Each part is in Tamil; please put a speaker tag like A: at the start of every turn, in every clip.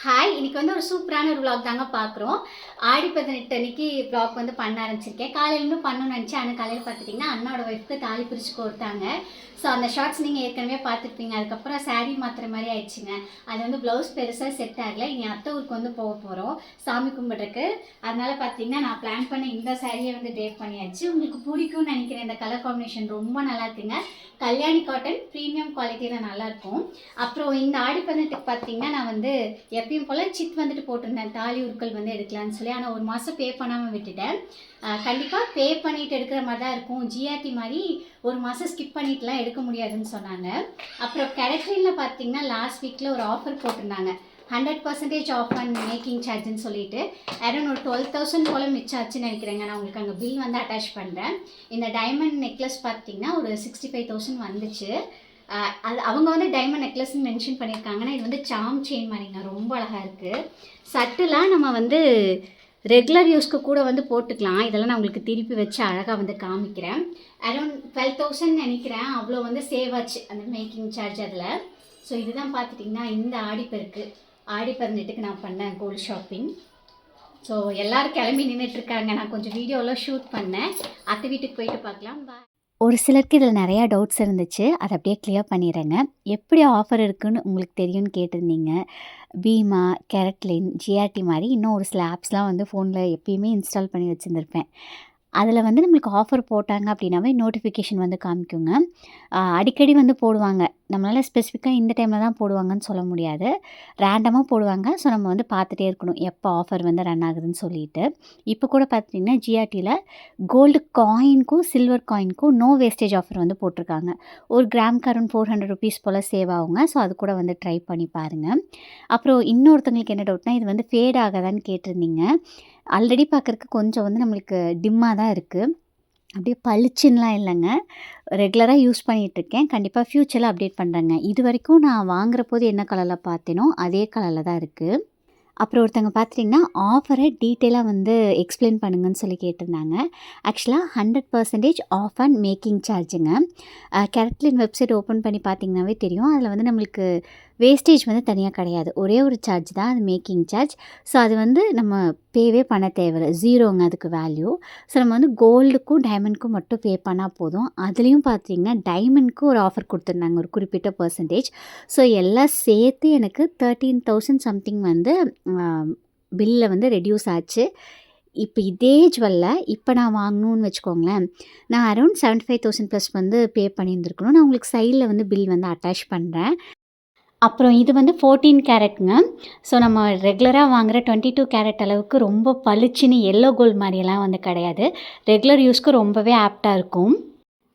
A: ஹாய், இன்னைக்கு வந்து ஒரு சூப்பரான ஒரு vlog தாங்க பார்க்குறோம். ஆடி 18 அன்னைக்கு vlog வந்து பண்ண ஆரம்பிச்சிருக்கேன். காலையிலேருந்து பண்ணணும்னு நினச்சேன். ஆனால் காலையில் பார்த்துட்டிங்கன்னா அண்ணாவோட ஒய்ஃப்க்கு தாலி பிரித்து கோர்த்தாங்க. ஸோ அந்த ஷார்ட்ஸ் நீங்கள் ஏற்கனவே பார்த்துருப்பீங்க. அதுக்கப்புறம் saree மாற்றுற மாதிரி ஆயிடுச்சுங்க. அது வந்து ப்ளவுஸ் பெருசாக செட் ஆகலை. இனி அத்தை ஊருக்கு வந்து போக போகிறோம் சாமி கும்பிட்றதுக்கு. அதனால் பார்த்தீங்கன்னா நான் பிளான் பண்ண இந்த சாரியை வந்து டேட் பண்ணியாச்சு. உங்களுக்கு பிடிக்கும்னு நினைக்கிறேன். இந்த கலர் காம்பினேஷன் ரொம்ப நல்லா இருக்குங்க. கல்யாணி காட்டன் ப்ரீமியம் குவாலிட்டியில் நல்லாயிருக்கும். அப்புறம் இந்த ஆடி 18க்கு பார்த்தீங்கன்னா நான் வந்து எப்பயும் போல் சிட் வந்துட்டு போட்டிருந்தேன் தாலி உருக்கள் வந்து எடுக்கலான்னு சொல்லி. ஆனால் ஒரு மாதம் பே பண்ணாமல் விட்டுட்டேன். கண்டிப்பாக பே பண்ணிவிட்டு எடுக்கிற மாதிரி தான் இருக்கும். ஜிஆர்டி மாதிரி ஒரு மாதம் ஸ்கிப் பண்ணிட்டுலாம் எடுக்க முடியாதுன்னு சொன்னாங்க. அப்புறம் கேரக்டரில் பார்த்தீங்கன்னா லாஸ்ட் வீக்கில் ஒரு ஆஃபர் போட்டிருந்தாங்க. 100% ஆஃப் ஆன் மேக்கிங் சார்ஜ்னு சொல்லிட்டு அரௌண்ட் ஒரு 12,000 போல் மிச்சம் ஆச்சுன்னு நினைக்கிறேங்க. நான் உங்களுக்கு அங்கே பில் வந்து அட்டாச் பண்ணுறேன். இந்த டைமண்ட் நெக்லஸ் பார்த்தீங்கன்னா ஒரு 65,000 வந்துச்சு. அது அவங்க வந்து டைமண்ட் நெக்லஸ்ன்னு மென்ஷன் பண்ணியிருக்காங்கன்னா இது வந்து சாம் செயின் மாதிரிங்க, ரொம்ப அழகாக இருக்குது. சட்டுலாம் நம்ம வந்து ரெகுலர் யூஸ்க்கு கூட வந்து போட்டுக்கலாம். இதெல்லாம் நான் உங்களுக்கு திருப்பி வச்சு அழகாக வந்து காமிக்கிறேன். அரௌண்ட் 12,000 நினைக்கிறேன். அவ்வளோ வந்து சேவ் ஆச்சு அந்த மேக்கிங் சார்ஜ் அதில். ஸோ இதுதான் பார்த்துட்டிங்கன்னா இந்த ஆடிப்பெருக்கு ஆடி 18க்கு நான் பண்ணேன் கோல்டு ஷாப்பிங். ஸோ எல்லோரும் கிளம்பி நின்றுட்டுருக்காங்க. நான் கொஞ்சம் வீடியோலாம் ஷூட் பண்ணேன். அத்தை வீட்டுக்கு போயிட்டு பார்க்கலாம். ஒரு சிலருக்கு இதில் நிறையா டவுட்ஸ் இருந்துச்சு. அதை அப்படியே கிளியர் பண்ணிடுறேங்க. எப்படி ஆஃபர் இருக்குதுன்னு உங்களுக்கு தெரியும்னு கேட்டிருந்தீங்க. பீமா, கேரட்லின், ஜிஆர்டி மாதிரி இன்னும் ஒரு சில ஆப்ஸ்லாம் வந்து ஃபோனில் எப்பயுமே இன்ஸ்டால் பண்ணி வச்சுருந்துருப்பேன். அதில் வந்து நம்மளுக்கு ஆஃபர் போட்டாங்க அப்படின்னாவே நோட்டிஃபிகேஷன் வந்து காமிக்குங்க. அடிக்கடி வந்து போடுவாங்க. நம்மளால் ஸ்பெசிஃபிக்காக இந்த டைமில் தான் போடுவாங்கன்னு சொல்ல முடியாது. ரேண்டமாக போடுவாங்க. ஸோ நம்ம வந்து பார்த்துட்டே இருக்கணும் எப்போ ஆஃபர் வந்து ரன் ஆகுதுன்னு சொல்லிட்டு. இப்போ கூட பார்த்திங்கன்னா ஜிஆர்டியில் கோல்டு காயினுக்கும் சில்வர் காயினுக்கும் நோ வேஸ்டேஜ் ஆஃபர் வந்து போட்டிருக்காங்க. ஒரு கிராம்க்கு அரௌண்ட் 400 ருபீஸ் போல் சேவ் ஆகுங்க. ஸோ அது கூட வந்து ட்ரை பண்ணி பாருங்கள். அப்புறம் இன்னொருத்தவங்களுக்கு என்ன டவுட்னா, இது வந்து ஃபேட் ஆகாதான்னு கேட்டிருந்தீங்க. ஆல்ரெடி பார்க்குறக்கு கொஞ்சம் வந்து நம்மளுக்கு டிம்மாக தான் இருக்குது. அப்படியே பளிச்சுன்னுலாம் இல்லைங்க. ரெகுலராக யூஸ் பண்ணிகிட்ருக்கேன். கண்டிப்பாக ஃப்யூச்சரில் அப்டேட் பண்ணுறேங்க. இது வரைக்கும் நான் வாங்குற போது என்ன கலரில் பார்த்தேனோ அதே கலரில் தான் இருக்குது. அப்புறம் ஒருத்தவங்க பார்த்துட்டிங்கன்னா ஆஃபரை டீட்டெயிலாக வந்து எக்ஸ்பிளைன் பண்ணுங்கன்னு சொல்லி கேட்டிருந்தாங்க. ஆக்சுவலாக 100% ஆஃப் அண்ட் மேக்கிங் சார்ஜுங்க. கேரட்லின் வெப்சைட் ஓப்பன் பண்ணி பார்த்திங்கனாவே தெரியும். அதில் வந்து நம்மளுக்கு வேஸ்டேஜ் வந்து தனியாக கிடையாது. ஒரே ஒரு சார்ஜ் தான், அது மேக்கிங் சார்ஜ். ஸோ அது வந்து நம்ம பேவே பண்ண தேவையில்லை, ஜீரோங்க அதுக்கு வேல்யூ. ஸோ நம்ம வந்து கோல்டுக்கும் டைமண்ட்க்கும் மட்டும் பே பண்ணால் போதும். அதுலேயும் பார்த்திங்கன்னா டைமண்ட்க்கு ஒரு ஆஃபர் கொடுத்துருந்தாங்க, ஒரு குறிப்பிட்ட பர்சன்டேஜ். ஸோ எல்லாம் சேர்த்து எனக்கு 13,000 சம்திங் வந்து பில்லில் வந்து ரெடியூஸ் ஆச்சு. இப்போ இதே ஜுவல்லில் இப்போ நான் வாங்கணும்னு வச்சுக்கோங்களேன், நான் அரௌண்ட் 75,000 ப்ளஸ் வந்து பே பண்ணியிருந்துருக்கணும். நான் உங்களுக்கு சைடில் வந்து பில் வந்து அட்டாச் பண்ணுறேன். அப்புறம் இது வந்து 14 கேரட்டுங்க. ஸோ நம்ம ரெகுலராக வாங்குகிற 22 கேரட் அளவுக்கு ரொம்ப பளிச்சுன்னு எல்லோ கோல்டு மாதிரியெல்லாம் வந்து கிடையாது. ரெகுலர் யூஸ்க்கு ரொம்பவே ஆப்டாக இருக்கும்.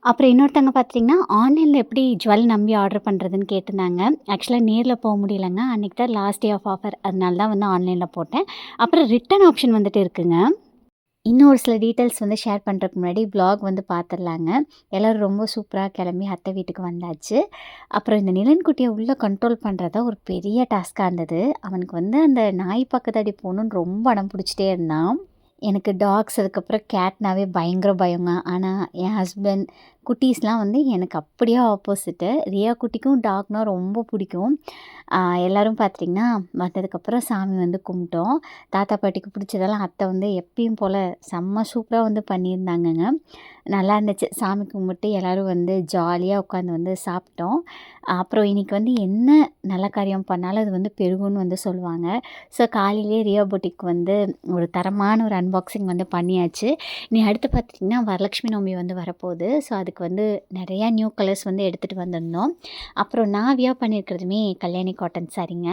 A: அப்புறம் இன்னொருத்தவங்க பார்த்திங்கன்னா ஆன்லைனில் எப்படி ஜுவல் நம்பி ஆர்டர் பண்ணுறதுன்னு கேட்டிருந்தாங்க. ஆக்சுவலாக நேரில் போக முடியலைங்க. அன்றைக்கி தான் லாஸ்ட் டே ஆஃப் ஆஃபர், அதனால தான் வந்து ஆன்லைனில் போட்டேன். அப்புறம் ரிட்டன் ஆப்ஷன் வந்துட்டு இருக்குங்க. இன்னும் ஒரு சில டீட்டெயில்ஸ் வந்து ஷேர் பண்ணுறதுக்கு முன்னாடி வ்ளாக் வந்து பார்த்துடலாங்க. எல்லோரும் ரொம்ப சூப்பராக கிளம்பி அத்தை வீட்டுக்கு வந்தாச்சு. அப்புறம் இந்த நிலன்குட்டியை உள்ளே கண்ட்ரோல் பண்ணுறதா ஒரு பெரிய டாஸ்க்காக இருந்தது. அவனுக்கு வந்து அந்த நாய் பக்கத்தாடி போகணுன்னு ரொம்ப அடம் பிடிச்சிட்டே இருந்தான். எனக்கு டாக்ஸ் அதுக்கப்புறம் கேட்னாவே பயங்கர பயங்க. ஆனால் என் ஹஸ்பண்ட் குட்டீஸ்லாம் வந்து எனக்கு அப்படியே ஆப்போசிட்டு. ரியா குட்டிக்கும் டாக்னால் ரொம்ப பிடிக்கும். எல்லோரும் பார்த்திங்கன்னா வந்ததுக்கப்புறம் சாமி வந்து கும்பிட்டோம். தாத்தா பாட்டிக்கு பிடிச்சதெல்லாம் அத்தை வந்து எப்பயும் போல் செம்ம சூப்பராக வந்து பண்ணியிருந்தாங்கங்க. நல்லா இருந்துச்சு. சாமி கும்பிட்டு எல்லோரும் வந்து ஜாலியாக உட்காந்து வந்து சாப்பிட்டோம். அப்புறம் இன்றைக்கி வந்து என்ன நல்ல காரியம் பண்ணாலும் அது வந்து பெருகுன்னு வந்து சொல்லுவாங்க. ஸோ காலையிலேயே ரியா பொட்டிக்கு வந்து ஒரு தரமான ஒரு அன்பாக்சிங் வந்து பண்ணியாச்சு. நீ அடுத்து பார்த்திங்கன்னா வரலட்சுமி நவமி வந்து வரப்போகுது. ஸோ அதுக்கு வந்து நிறையா நியூ கலர்ஸ் வந்து எடுத்துகிட்டு வந்திருந்தோம். அப்புறம் நான் வியர் பண்ணியிருக்கிறதுமே கல்யாணி காட்டன் சாரீங்க.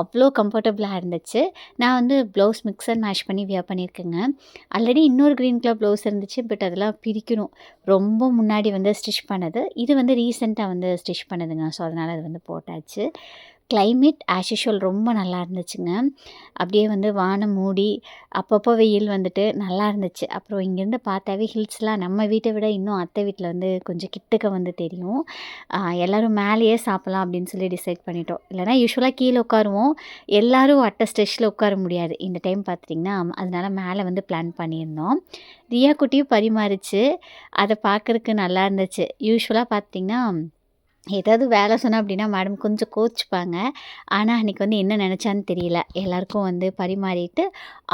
A: அவ்வளோ கம்ஃபர்டபுளாக இருந்துச்சு. நான் வந்து ப்ளவுஸ் மிக்ஸ் அண்ட் மேட்ச் பண்ணி வியர் பண்ணியிருக்கேங்க. ஆல்ரெடி இன்னொரு க்ரீன் கலர் ப்ளவுஸ் இருந்துச்சு. பட் அதெல்லாம் பிரிக்கணும். ரொம்ப முன்னாடி வந்து ஸ்டிச் பண்ணது. இது வந்து ரீசெண்டாக வந்து ஸ்டிச் பண்ணதுங்க. ஸோ அதனால் அது வந்து போட்டாச்சு. கிளைமேட் ஆஸ் யூஷுவல் ரொம்ப நல்லா இருந்துச்சுங்க. அப்படியே வந்து வானம் மூடி அப்பப்போ வெயில் வந்துட்டு நல்லா இருந்துச்சு. அப்புறம் இங்கேருந்து பார்த்தாவே ஹில்ஸ்லாம் நம்ம வீட்டை விட இன்னும் அத்தை வீட்டில் வந்து கொஞ்சம் கிட்டக்க வந்து தெரியும். எல்லோரும் மேலேயே சாப்பிட்லாம் அப்படின்னு சொல்லி டிசைட் பண்ணிட்டோம். இல்லைனா யூஸ்வலாக கீழே உட்காருவோம். எல்லோரும் அட்டை ஸ்ட்ரெச்சில் உட்கார முடியாது இந்த டைம் பார்த்துட்டிங்கன்னா. அதனால மேலே வந்து பிளான் பண்ணியிருந்தோம். ரியா குட்டியும் பரிமாறிச்சு. அதை பார்க்குறக்கு நல்லா இருந்துச்சு. யூஸ்வலாக பார்த்திங்கன்னா ஏதாவது வேலை சொன்னேன் அப்படின்னா மேடம் கொஞ்சம் கோச்சிப்பாங்க. ஆனால் அன்றைக்கி வந்து என்ன நினச்சான்னு தெரியல. எல்லாருக்கும் வந்து பரிமாறிட்டு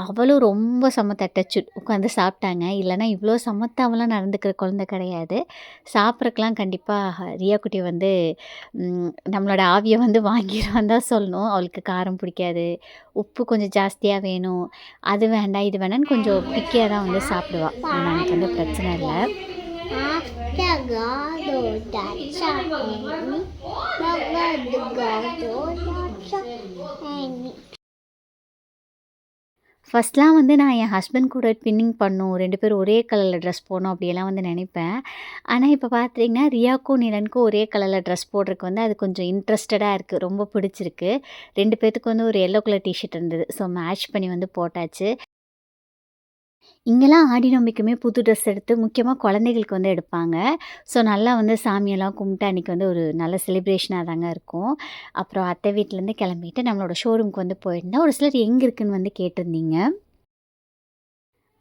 A: அவளும் ரொம்ப சமத்தட்டச்சு உட்காந்து சாப்பிட்டாங்க. இல்லைன்னா இவ்வளோ சமத்தாவெல்லாம் நடந்துக்கிற குழந்தை கிடையாது. சாப்பிட்றக்கெல்லாம் கண்டிப்பாக ரியா குட்டி வந்து நம்மளோட ஆவியை வந்து வாங்கிடுவான்னு தான் சொல்லணும். அவளுக்கு காரம் பிடிக்காது, உப்பு கொஞ்சம் ஜாஸ்தியாக வேணும், அது வேண்டாம் இது வேணான்னு கொஞ்சம் பிக்கியாக தான் வந்து சாப்பிடுவாள். ஆனால் எனக்கு வந்து பிரச்சனை இல்லை. ஃபஸ்ட்லாம் வந்து நான் என் ஹஸ்பண்ட் கூட ட்வின்னிங் பண்ணணும், 2 பேரும் ஒரே கலரில் ட்ரெஸ் போடணும் அப்படியெல்லாம் வந்து நினைப்பேன். ஆனால் இப்போ பார்த்தீங்கன்னா ரியாக்கும் நிலனுக்கும் ஒரே கலரில் ட்ரெஸ் போடுறதுக்கு வந்து அது கொஞ்சம் இன்ட்ரெஸ்டடாக இருக்குது, ரொம்ப பிடிச்சிருக்கு. 2 பேர்த்துக்கு வந்து ஒரு எல்லோ கலர் டிஷர்ட் இருந்தது. ஸோ மேட்ச் பண்ணி வந்து போட்டாச்சு. இங்கெல்லாம் ஆடி நோம்பிக்குமே புது ட்ரெஸ் எடுத்து முக்கியமாக குழந்தைகளுக்கு வந்து எடுப்பாங்க. ஸோ நல்லா வந்து சாமியெல்லாம் கும்பிட்டு அன்றைக்கி வந்து ஒரு நல்ல செலிப்ரேஷனாக தாங்க இருக்கும். அப்புறம் அத்தை வீட்டிலேருந்து கிளம்பிட்டு நம்மளோட ஷோரூமுக்கு வந்து போயிருந்தேன். ஒரு சிலர் எங்கே இருக்குதுன்னு வந்து கேட்டிருந்தீங்க.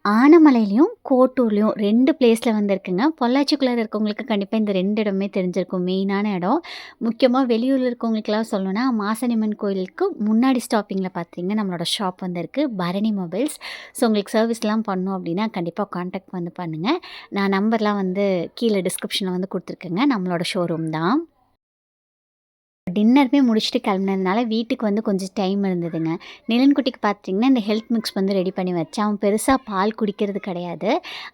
A: ஆனமலையிலையும், கோட்டூர்லையும் 2 பிளேஸில் வந்து இருக்குங்க. பொள்ளாச்சிக்குள்ளார இருக்கவங்களுக்கு கண்டிப்பாக இந்த 2 இடமே தெரிஞ்சிருக்கும். மெயினான இடம். முக்கியமாக வெளியூரில் இருக்கவங்களுக்கெல்லாம் சொல்லணும்னா, மாசாணியம்மன் கோயிலுக்கு முன்னாடி ஸ்டாப்பிங்கில் பார்த்தீங்கன்னா, நம்மளோட ஷாப் வந்து இருக்குது. பரணி மொபைல்ஸ். ஸோ உங்களுக்கு சர்வீஸ்லாம் பண்ணணும் அப்படின்னா, கண்டிப்பாக கான்டாக்ட் வந்து பண்ணுங்கள். நான் நம்பர்லாம் வந்து கீழே டிஸ்கிரிப்ஷனில் வந்து கொடுத்துருக்கேங்க. நம்மளோட ஷோரூம் தான். டின்னருமே முடிச்சுட்டு கிளம்புனதுனால வீட்டுக்கு வந்து கொஞ்சம் டைம் இருந்ததுங்க. நிலன்குட்டிக்கு பார்த்தீங்கன்னா, இந்த ஹெல்த் மிக்ஸ் வந்து ரெடி பண்ணி வச்சேன். அவன் பெருசாக பால் குடிக்கிறது கிடையாது.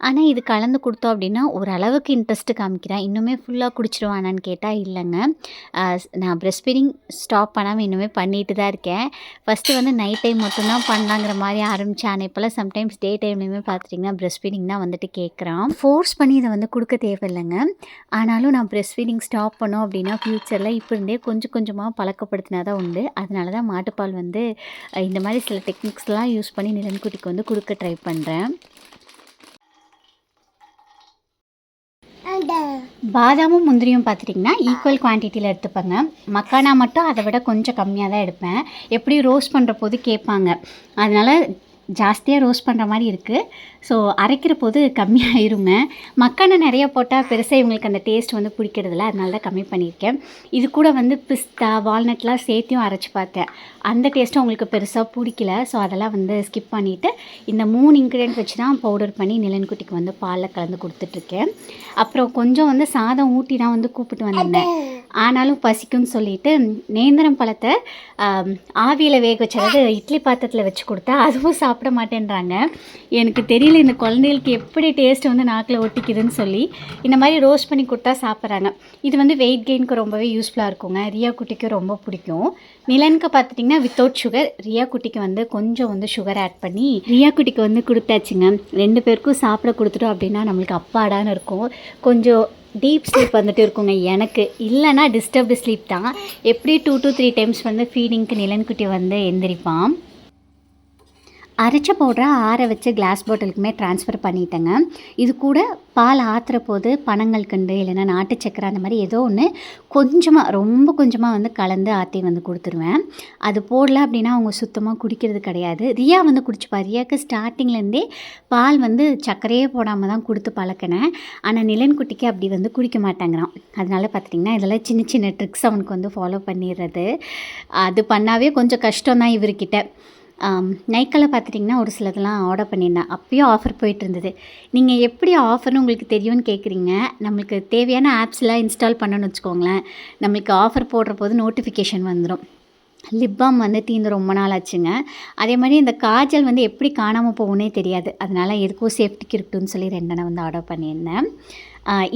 A: ஆனால் இது கலந்து கொடுத்தோம் அப்படின்னா, ஓரளவுக்கு இன்ட்ரெஸ்ட்டு காமிக்கிறான். இன்னுமே ஃபுல்லாக குடிச்சிடுவானான்னு கேட்டால் இல்லைங்க. நான் பிரெஸ்ட் ஃபீடிங் ஸ்டாப் பண்ணாமல் இன்னுமே பண்ணிட்டு தான் இருக்கேன். ஃபஸ்ட்டு வந்து நைட் டைம் மட்டும்தான் பண்ணலாங்கிற மாதிரி ஆரம்பித்தேன். ஆனால் இப்போல்லாம் சம்டைம்ஸ் டே டைம்லேயுமே பார்த்துட்டிங்கன்னா பிரெஸ்ட் ஃபீடிங் தான் வந்துட்டு கேட்குறான். ஃபோர்ஸ் பண்ணி இதை வந்து கொடுக்க தேவையில்லைங்க. ஆனாலும் நான் பிரெஸ்ட் ஃபீடிங் ஸ்டாப் பண்ணோம் அப்படின்னா ஃப்யூச்சரில் இப்போ இருந்தே கொஞ்சம் கொஞ்சமாக பழக்கப்படுத்தினா தான் உண்டு. அதனால தான் மாட்டுப்பால் வந்து இந்த மாதிரி சில டெக்னிக்ஸ்லாம் யூஸ் பண்ணி நிலன்குட்டிக்கு வந்து கொடுக்க ட்ரை பண்ணுறேன். பாதாமும் முந்திரியும் பார்த்துட்டிங்கன்னா ஈக்குவல் குவான்டிட்டியில் எடுத்துப்பேங்க. மக்கானா மட்டும் அதை விட கொஞ்சம் கம்மியாக தான் எடுப்பேன். எப்படி ரோஸ்ட் பண்ணுற போது கேட்பாங்க, அதனால் ஜாஸ்தியாக ரோஸ்ட் பண்ணுற மாதிரி இருக்குது. ஸோ அரைக்கிற போது கம்மியாயிருங்க. மக்கானை நிறையா போட்டால் பெருசாக இவங்களுக்கு அந்த டேஸ்ட் வந்து பிடிக்கிறதில்ல, அதனால தான் கம்மி பண்ணியிருக்கேன். இது கூட வந்து பிஸ்தா வால்நட்லாம் சேர்த்தியும் அரைச்சி பார்த்தேன். அந்த டேஸ்ட்டும் அவங்களுக்கு பெருசாக பிடிக்கல. ஸோ அதெல்லாம் வந்து ஸ்கிப் பண்ணிவிட்டு இந்த 3 இன்க்ரீடியன்ட் வச்சு தான் பவுடர் பண்ணி நிலன்குட்டிக்கு வந்து பாலில் கலந்து கொடுத்துட்ருக்கேன். அப்புறம் கொஞ்சம் வந்து சாதம் ஊட்டி தான் வந்து கூப்பிட்டு வந்திருந்தேன். ஆனாலும் பசிக்கும்னு சொல்லிட்டு நேந்திரம் பழத்தை ஆவியில் வேக வச்சது இட்லி பாத்திரத்தில் வச்சு கொடுத்தா அதுவும் சாப்பிட மாட்டேன்றாங்க. எனக்கு தெரியல இந்த குழந்தைகளுக்கு எப்படி டேஸ்ட் வந்து நாக்கில் ஒட்டிக்குதுன்னு சொல்லி இந்த மாதிரி ரோஸ்ட் பண்ணி கொடுத்தா சாப்பிட்றாங்க. இது வந்து வெயிட் கெயினுக்கு ரொம்பவே யூஸ்ஃபுல்லாக இருக்குங்க. ரியா குட்டிக்கு ரொம்ப பிடிக்கும். நிலனுக்கு பார்த்துட்டிங்கன்னா வித்தவுட் சுகர், ரியா குட்டிக்கு வந்து கொஞ்சம் வந்து சுகர் ஆட் பண்ணி ரியா குட்டிக்கு வந்து கொடுத்தாச்சுங்க. 2 பேருக்கும் சாப்பிட கொடுத்துட்டோம் அப்படின்னா நம்மளுக்கு அப்பாடான்னு இருக்கும். கொஞ்சம் டீப் ஸ்லீப் வந்துட்டு இருக்குங்க. எனக்கு இல்லைனா டிஸ்டர்ப்டு ஸ்லீப் தான். எப்படி 2 to 3 டைம்ஸ் வந்து ஃபீடிங்க்கு நிலன்குட்டி வந்து எந்திரிப்பான். அரைச்ச பவுடரை ஆற வச்சு கிளாஸ் பாட்டிலுக்குமே ட்ரான்ஸ்ஃபர் பண்ணிட்டேங்க. இது கூட பால் ஆற்றுற போது பனங்கல்கண்டு இல்லைன்னா நாட்டு சக்கரை அந்த மாதிரி ஏதோ ஒன்று கொஞ்சமாக ரொம்ப கொஞ்சமாக வந்து கலந்து ஆற்றி வந்து கொடுத்துருவேன். அது போடல அப்படின்னா அவங்க சுத்தமாக குடிக்கிறது கிடையாது. ரியா வந்து குடிச்சுப்பா. ரியாவுக்கு ஸ்டார்டிங்லேருந்தே பால் வந்து சர்க்கரையே போடாமல் தான் கொடுத்து பழக்கினேன். ஆனால் நிலன்குட்டிக்கு அப்படி வந்து குடிக்க மாட்டேங்கிறான். அதனால பார்த்திங்கன்னா இதெல்லாம் சின்ன சின்ன ட்ரிக்ஸ் அவனுக்கு வந்து ஃபாலோ பண்ணிடுறது. அது பண்ணாவே கொஞ்சம் கஷ்டம் தான் இவர்கிட்ட. நைக்காவில் பார்த்துட்டிங்கன்னா ஒரு சிலதெல்லாம் ஆர்டர் பண்ணியிருந்தேன். அப்போயும் ஆஃபர் போயிட்டுருந்தது. நீங்கள் எப்படி ஆஃபர்னு உங்களுக்கு தெரியும்னு கேட்குறீங்க. நம்மளுக்கு தேவையான ஆப்ஸ்லாம் இன்ஸ்டால் பண்ணணும்னு வச்சுக்கோங்களேன். நம்மளுக்கு ஆஃபர் போடுற போது நோட்டிஃபிகேஷன் வந்துடும். லிப் பாம் வந்து தீர்ந்து ரொம்ப நாள் ஆச்சுங்க. அதே மாதிரி இந்த காஜல் வந்து எப்படி காணாமல் போகும்னே தெரியாது. அதனால் எதுக்கும் சேஃப்டிக்கு இருக்கட்டும்னு சொல்லி 2 வந்து ஆர்டர் பண்ணியிருந்தேன்.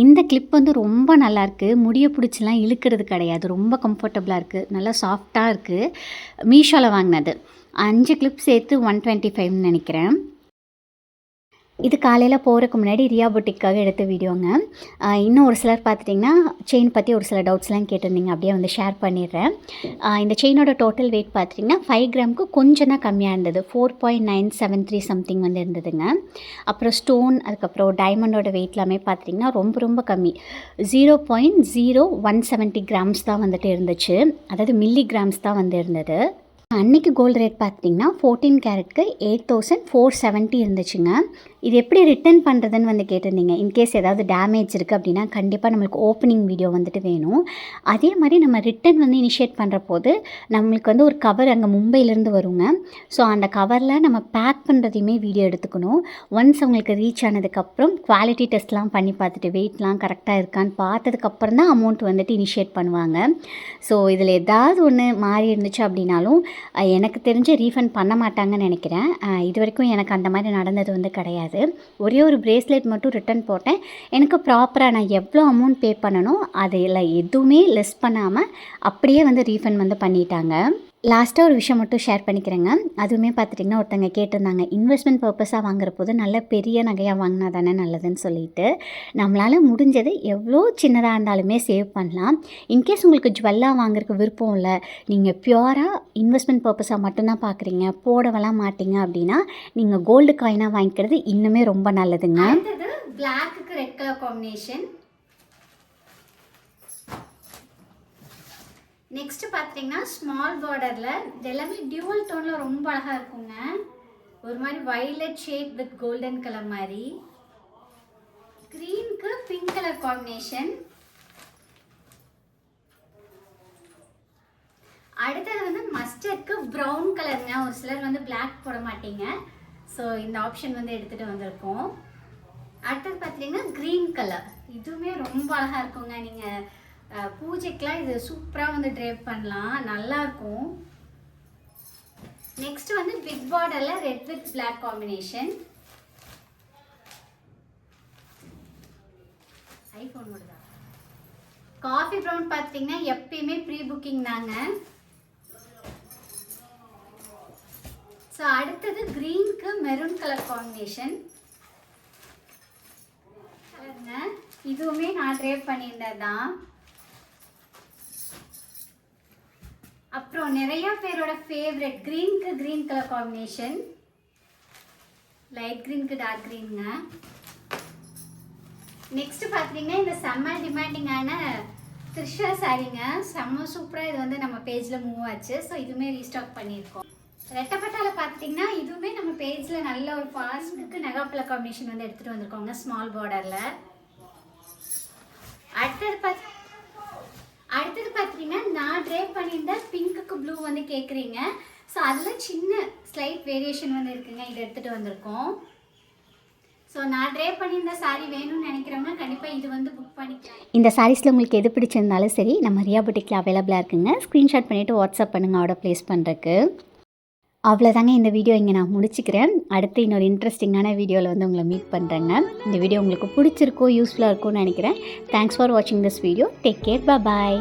A: இந்த கிளிப் வந்து ரொம்ப நல்லாயிருக்கு. முடியை பிடிச்சிலாம் இழுக்கிறது கிடையாது. ரொம்ப கம்ஃபர்டபுளாக இருக்குது. நல்லா சாஃப்டாக இருக்குது. மீஷோவில் வாங்கினது. 5 கிளிப் சேர்த்து 125ன்னு நினைக்கிறேன். இது காலையில் போகிறதுக்கு முன்னாடி ரியா பொட்டிக்காக எடுத்த வீடியோங்க. இன்னும் ஒரு சிலர் பார்த்துட்டிங்கன்னா செயின் பற்றி ஒரு சில டவுட்ஸ்லாம் கேட்டிருந்தீங்க. அப்படியே வந்து ஷேர் பண்ணிடுறேன். இந்த செயினோட டோட்டல் வெயிட் பார்த்திங்கன்னா 5 கிராமுக்கு கொஞ்சம் தான் கம்மியாக இருந்தது. 4.973 சம்திங் வந்து இருந்ததுங்க. அப்புறம் ஸ்டோன் அதுக்கப்புறம் டைமண்டோட வெயிட் எல்லாமே பார்த்திங்கன்னா ரொம்ப ரொம்ப கம்மி. 0.0170 கிராம்ஸ் தான் வந்துட்டு இருந்துச்சு. அதாவது மில்லி கிராம்ஸ் தான் வந்து இருந்தது. அன்றைக்கி கோல்டு ரேட் பார்த்திங்கன்னா 14 கேரட்க்கு 8470 இருந்துச்சுங்க. இது எப்படி ரிட்டர்ன் பண்ணுறதுன்னு வந்து கேட்டிருந்தீங்க. இன்கேஸ் ஏதாவது டேமேஜ் இருக்குது அப்படின்னா கண்டிப்பாக நம்மளுக்கு ஓப்பனிங் வீடியோ வந்துட்டு வேணும். அதே மாதிரி நம்ம ரிட்டர்ன் வந்து இனிஷியேட் பண்ணுற போது நம்மளுக்கு வந்து ஒரு கவர் அங்கே மும்பையிலேருந்து வருங்க. ஸோ அந்த கவரில் நம்ம பேக் பண்ணுறதையுமே வீடியோ எடுத்துக்கணும். ஒன்ஸ் அவங்களுக்கு ரீச் ஆனதுக்கப்புறம் குவாலிட்டி டெஸ்ட்லாம் பண்ணி பார்த்துட்டு வெயிட்லாம் கரெக்டாக இருக்கான்னு பார்த்ததுக்கப்புறம் தான் அமௌண்ட் வந்துட்டு இனிஷியேட் பண்ணுவாங்க. ஸோ இதில் ஏதாவது ஒன்று மாறி இருந்துச்சு அப்படின்னாலும் எனக்கு தெரிஞ்சு ரீஃபண்ட் பண்ண மாட்டாங்கன்னு நினைக்கிறேன். இது வரைக்கும் எனக்கு அந்த மாதிரி நடந்தது வந்து கிடையாது. ஒரே ஒரு பிரேஸ்லெட் மட்டும் ரிட்டர்ன் போட்டேன். எனக்கு ப்ராப்பராக நான் எவ்வளோ அமௌண்ட் பே பண்ணணும் அதில் எதுவுமே லெஸ் பண்ணாமல் அப்படியே வந்து ரீஃபண்ட் வந்து பண்ணிட்டாங்க. லாஸ்ட்டாக ஒரு விஷயம் மட்டும் ஷேர் பண்ணிக்கிறேங்க. அதுவுமே பார்த்துட்டிங்கன்னா ஒருத்தங்க கேட்டிருந்தாங்க, இன்வெஸ்ட்மெண்ட் பர்பஸாக வாங்குற போது நல்ல பெரிய நகையாக வாங்கினா தானே நல்லதுன்னு சொல்லிட்டு. நம்மளால் முடிஞ்சது எவ்வளோ சின்னதாக இருந்தாலுமே சேவ் பண்ணலாம். இன்கேஸ் உங்களுக்கு ஜுவல்லாக வாங்குறதுக்கு விருப்பம் இல்லை, நீங்கள் பியூராக இன்வெஸ்ட்மெண்ட் பர்பஸாக மட்டும்தான் பார்க்குறீங்க, போடவெல்லாம் மாட்டிங்க அப்படின்னா நீங்கள் கோல்டு காயினாக வாங்கிக்கிறது இன்னுமே ரொம்ப நல்லதுங்க. அடுத்தது பிளாக்குக்கு ரெட் கலர் காம்பினேஷன். நெக்ஸ்ட்டு பார்த்தீங்கன்னா ஸ்மால் பார்டரில் இது எல்லாமே டியூவல் டோனில் ரொம்ப அழகாக இருக்குங்க. ஒரு மாதிரி violet shade with golden colour மாதிரி. க்ரீனுக்கு பிங்க் கலர் காம்பினேஷன். அடுத்தது வந்து மஸ்டர்டுக்கு ப்ரௌன் கலருங்க. ஒரு சிலர் வந்து பிளாக் போட மாட்டீங்க, ஸோ இந்த ஆப்ஷன் வந்து எடுத்துகிட்டு வந்திருக்கோம். அடுத்தது பார்த்தீங்கன்னா க்ரீன் கலர். இதுவுமே ரொம்ப அழகாக இருக்குங்க. நீங்கள் பூஜைக்கெலாம் இது சூப்பராக வந்து ட்ரேப் பண்ணலாம், நல்லாயிருக்கும். நெக்ஸ்ட் வந்து பிக் பார்டரில் red with black combination. IPhone வருதா? காஃபி ப்ரௌன் பார்த்தீங்கன்னா எப்பயுமே ப்ரீ புக்கிங் தாங்க. ஸோ அடுத்தது க்ரீனுக்கு மெரூன் கலர் காம்பினேஷன். இதுவுமே நான் ட்ரேப் பண்ணியிருந்தது தான். அப்புறம் நிறையா பேரோட ஃபேவரட் க்ரீனுக்கு க்ரீன் கலர் காம்பினேஷன், லைட் க்ரீனுக்கு டார்க் க்ரீனுங்க. நெக்ஸ்ட் பார்த்தீங்கன்னா இந்த செம்ம டிமாண்டிங்கான த்ரிஷா சாரீங்க. செம்ம சூப்பராக இது வந்து நம்ம பேஜில் மூவ் ஆச்சு. ஸோ இதுவுமே ரீஸ்டாக் பண்ணியிருக்கோம். ரெட்டப்பட்டாவில் பார்த்தீங்கன்னா இதுவுமே நம்ம பேஜில் நல்ல ஒரு ஃபாஸ்ட்டுக்கு நெகாப்பல காம்பினேஷன் வந்து எடுத்துகிட்டு வந்திருக்கோங்க ஸ்மால் பார்டரில். அடுத்தது பார்த்தீங்கன்னா நான் ட்ரேப் பண்ணியிருந்த பிங்க்குக்கு ப்ளூ வந்து கேட்குறீங்க. ஸோ அதில் சின்ன ஸ்லைட் வேரியேஷன் வந்து இருக்குங்க, இதை எடுத்துகிட்டு வந்திருக்கோம். ஸோ நான் ட்ரேப் பண்ணியிருந்த சாரீ வேணும்னு நினைக்கிறவங்க கண்டிப்பாக இது வந்து புக் பண்ணிக்கலாம். இந்த சாரீஸில் உங்களுக்கு எது பிடிச்சிருந்தாலும் சரி நம்ம ரியா புட்டிக்கில் அவைலபிளாக இருக்குங்க. ஸ்க்ரீன்ஷாட் பண்ணிவிட்டு வாட்ஸ்அப் பண்ணுங்கள் ஆர்டர் ப்ளேஸ் பண்ணுறதுக்கு. அவ்வளோதாங்க இந்த வீடியோ இங்கே நான் முடிச்சுக்கிறேன். அடுத்து இன்னொரு இன்ட்ரெஸ்டிங்கான வீடியோவில் வந்து உங்களை மீட் பண்ணுறேங்க. இந்த வீடியோ உங்களுக்கு பிடிச்சிருக்கோ யூஸ்ஃபுல்லாக இருக்கும்னு நினைக்கிறேன். தேங்க்ஸ் ஃபார் வாட்சிங் this video. Take care. Bye.